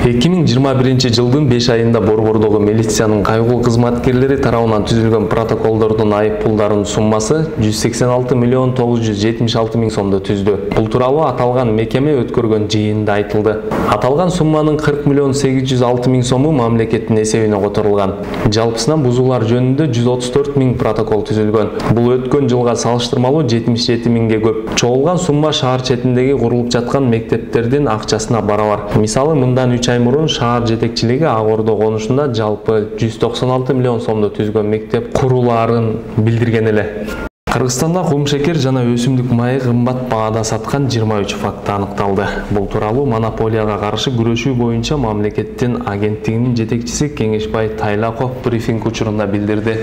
2021-жылдын 5 айында Борбордогу милициянын кайгуу кызматкерлери тарабынан түзүлгөн протоколдордун айып пулдарынын суммасы 186 миллион 976 миң сомду түздү. Бул тууралуу аталган мекеме өткөргөн жыйында айтылды. Аталган сумманын 40 миллион 806 миң сому мамлекеттин эсебине которулган. Жалпысынан бузуулар жөнүндө 134 миң протокол түзүлгөн. Бул өткөн жылга салыштырмалуу 77 миңге көп. Чогулган сумма шаар четиндеги курулуп жаткан мектептердин акчасына барабар. Мисалы, мындан 3 ай мурун шаар жетекчилиги Ак Ордо конушунда жалпы 196 миллион сомду түзгөн мектеп курулаарын билдирген эле. Кыргызстанда кумшекер жана өсүмдүк майы кымбат баада саткан 23 факты аныкталды. Бул тууралуу монополияга каршы күрөшүү боюнча мамлекеттин агенттигинин жетекчиси Кеңешбай Тайлаков брифинг учурунда билдирди.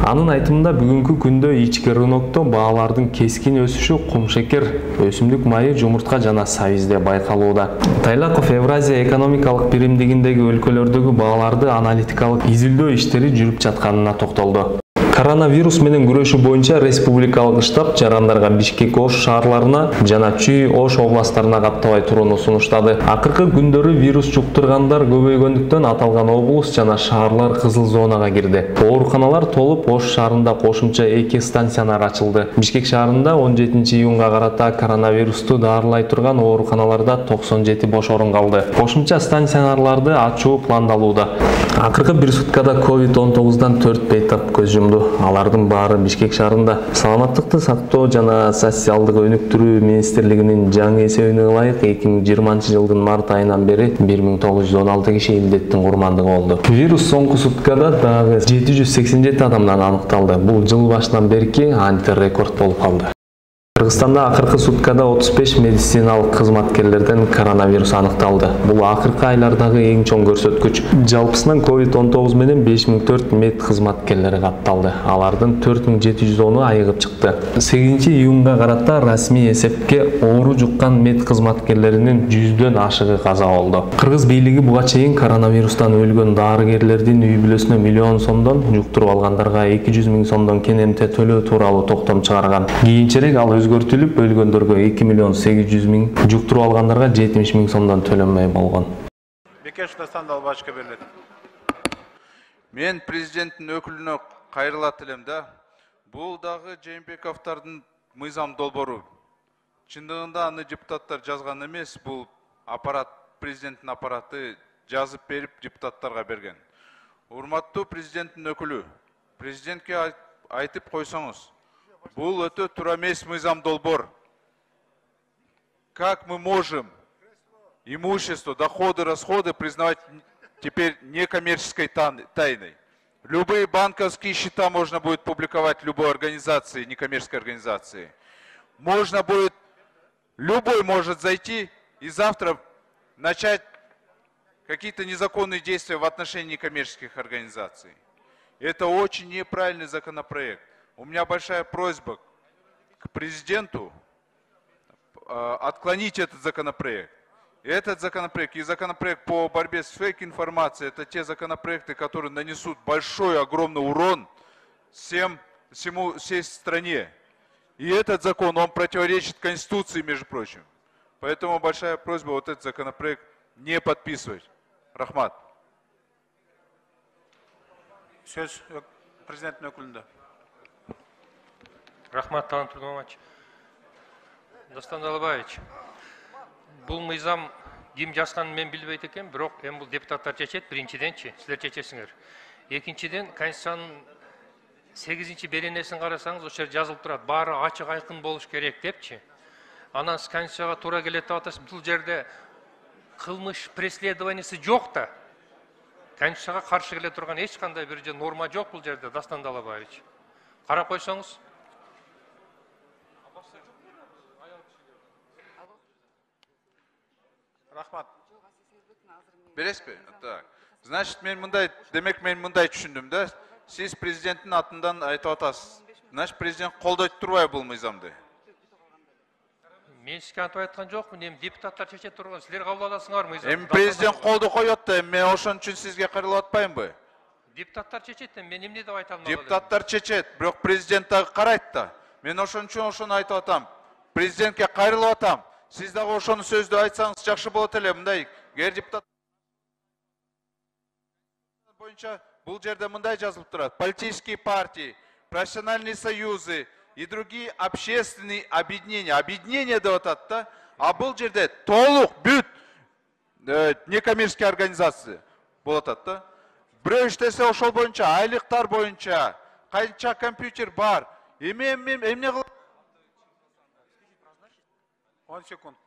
Анын айтымында бүгүнкү күндө ички рынокто баалардын кескин өсүшү кумшекер, өсүмдүк майы, жумуртка жана сабизде байкалууда. Тайлаков Евразия экономикалык биримдигиндеги өлкөлөрдөгү бааларды аналитикалык изилдөө иштери жүрүп жатканына токтолду. Коронавирус менен күрөшүү боюнча республикалык штаб жарандарга Бишкек, Ош шаарларына жана Чүй, Ош областтарына каттабай турууну сунуштады. Акыркы күндөрү вирус жуктургандар көбөйгөндүктөн аталган облус жана шаарлар кызыл зонага кирди. Ооруканалар толуп, Ош шаарында кошумча 2 станциялар ачылды. Бишкек шаарында 17 июнга карата коронавирусту даарылай турган ооруканаларда 97 бош орун калды. Кошумча станцияларды ачуу пландалууда. Акыркы бир суткада COVID-19дан 4 бейтап көз жумду. Алардын баары Бишкек шаарында. Саламаттыкты сактоо жана социалдык өнүктүрүү министрлигинин жаңы эсебине ылайык 2020 жылдын март айынан бери 1916 киши илдеттин курмандыгы болду. Вирус соңку суткада дагы 787 адамдан аныкталды. Бул жыл башынан берки антирекорд болуп калды. Кыргызстанда акыркы суткада 35 медициналык кызматкерлерден коронавирус аныкталды. Бул акыркы айлардагы эң чоң көрсөткүч. Жалпысынан COVID-19 менен 5004 мед кызматкерлери катталды. Алардын 4710-у айыгып чыкты. 8 июнга карата расмий эсепке оору жуккан мед кызматкерлеринин 100дөн ашыгы каза болду. Кыргыз бийлиги буга чейин коронавирустан өлгөн дарыгерлердин үй бүлөсүнө миллион сомдон, жуктуруп алгандарга 200 миң сомдон кенемте төлөө тууралуу токтом чыгарган. Кийинчерээк ал өзгөртүлүп, өлгөндөргө 2 миллион 800 миң, жуктуруп алгандарга 70 миң сомдон төлөнмөй болгон. Бекешев Сандалбашка берилет. Мен президенттин өкүлүнө кайрылат элем да. Бул дагы Жээнбековдордун мыйзам долбоору. Чындыгында аны депутаттар жазган эмес, бул аппарат, президенттин аппараты жазып берип депутаттарга берген. Урматтуу президенттин өкүлү, президентке айтып койсоңуз, бул өтө туура эмес мыйзам долбоор. Как мы можем имущество, доходы, расходы признавать теперь некоммерческой тайной? Любые банковские счета можно будет публиковать любой организации, некоммерческой организации. Можно будет, любой может зайти и завтра начать какие-то незаконные действия в отношении некоммерческих организаций. Это очень неправильный законопроект. У меня большая просьба к президенту отклонить этот законопроект. Этот законопроект и законопроект по борьбе с фейк-информацией, это те законопроекты, которые нанесут большой, огромный урон всей стране. И этот закон, он противоречит Конституции, между прочим. Поэтому большая просьба вот этот законопроект не подписывать. Рахмат. Söz президенттин өкүлүндө. Рахмат, Талант Турдумович. Достан Далабаевич, бул мыйзам ким жазганын мен билбейт экен, бирок эми бул депутаттар чечет, биринчиденчи, силер чечесиңер. Экинчиден, Конституциянын 8-беренесин карасаңыз, ошол жерде жазылып турат, баары ачык айкын болуш керек депчи. Анан Конституцияга туура келет деп атасыз, бул жерде кылмыш преследованиясы жок да. Конституцияга каршы келе турган эч кандай бир норма жок бул жерде, Дастан Далабаевич. Карап койсоңуз. Рахмат. Бересизби? Так. Значит, мен мындай, демек мен мындай түшүндүм да. Сиз президенттин атынан айтып атасыз. Значит, президент колдойт турбай бул мыйзамды. Мен сизге антип айткан жокмун, эми депутаттар чечет турган, силер кабыл аласыңар мыйзамды. Эми президент колду коет да, мен ошон үчүн сизге кайрылып атпаймынбы? Депутаттар чечет, мен эмне деп айта алмадым. Депутаттар чечет, бирок президент дагы карайт да. Мен ошон үчүн ошону айтып атам. Президентке кайрылып атам. Siz de oşonu sözde айтсаңыз жақшы болот эле, мындай. Гер депутат боюнча бул жерде мындай жазылып турат. Политические партии, профессиональные союзы и другие общественные объединения. Объединение деп атат да. А бул жерде толук бүт некоммерческий организация болуп атат да. Бирөө иштесе ошол боюнча, айлыктар боюнча, канча компьютер бар. Эмне кылабыз? 10 секунд.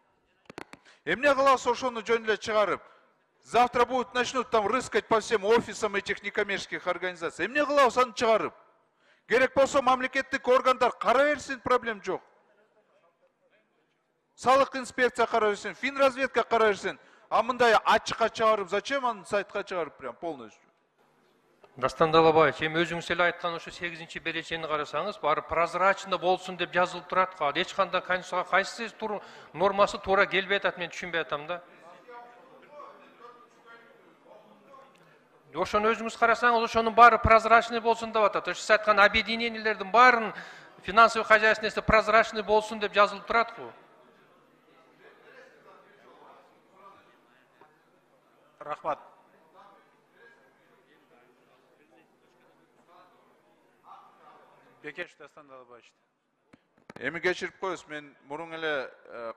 Эмне кылабыз ошону жөн эле чыгарып? Завтра будут начнут там рыскать по всем офисам этих некоммерческих организаций. Эмне кылабыз аны чыгарып? Керек болсо мамлекеттик органдар кара берсин, проблем жок. Салык инспекция кара берсин, финразведка кара берсин. А мындай ачыкка чыгарып, зачем аны сайтка чыгарып прям полностью? Дастан Далабаевич, эми өзүңүз эле айткан ошо 8-чи беречени карасаңыз, баары прозрачно болсун деп жазылып турат. Эч кандай конституцияга кайсы нормасы туура келбей атат, мен түшүнбөй атам да. Ошону өзүңүз карасаңыз, ошонун баары прозрачный болсун деп атат. Ошо сиз айткан объединениялердин баарын финансовый хозяйственности прозрачный болсун деп жазылып турат го. Рахмат. Бекеш Дастан Далабаевич. Эми кечирип коесуз, мен мурун эле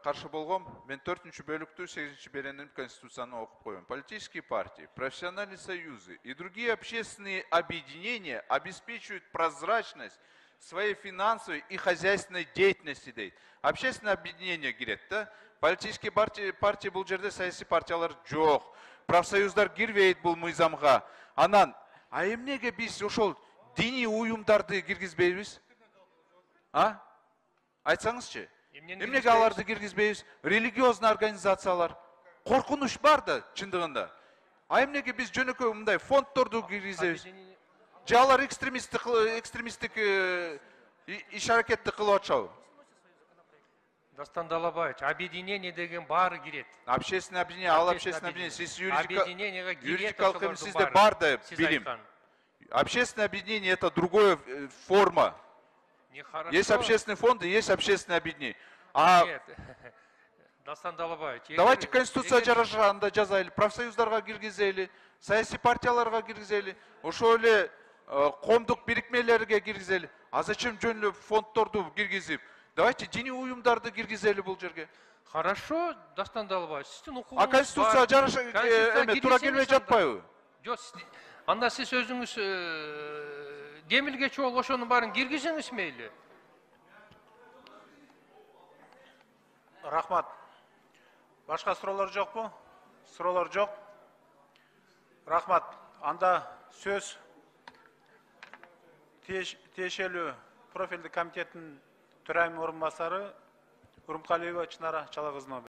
каршы болгом. Мен 4-чү бөлүктү 8-чи беренин конституцияны окуп коем. Политические партии, профессиональные союзы и другие общественные объединения обеспечивают прозрачность своей финансовой и хозяйственной деятельности дейт. Общественное объединение кирет да. Политические партии бул жерде саясий партиялар жок. Профсоюздар кирбейт бул мыйзамга. Анан, а эмнеге биз ошол диний уюмдарды киргизбейбиз? А? Айтсаңызчы. Эмнеге аларды киргизбейбиз? Религиозный организациялар. Коркунуч бар да чындыгында. А эмнеге биз жөнөкөй мындай фонддорду киргизебиз? Же алар экстремисттик иш аракетти кылып атышабы? Дастан Далабаевич, объединение деген баары кирет. Общественное объединение, ал общественное объединение. Сиз Объединениега кирет, юридикалык эмисинизде бар да билим. Общественное объединение это другая форма. Есть общественные фонды, есть общественное объединение. Нет, Дастан Далабаевич. Давайте конституция жарашканда жазайлы, профсоюздарга киргизели, саясий партияларга киргизели, ошол эле коомдук бирикмелерге киргизели. А зачем жөн эле фонддорду киргизип? Давайте диний уюмдарды киргизели бул жерге. Хорошо, Дастан Далабаевич, сиздин укугуңуз. А конституция жараша туура келбей жатпайбы? Жок, анда сиз өзүңүз демилге чогуу ошонун баарын киргизиңиз мейли. Рахмат. Башка суроолор жокпу? Суроолор жок. Рахмат. Анда сөз тиешелүү профилдик комитеттин төрайымынын орун басары Урумкалиева Чынара Чала кызына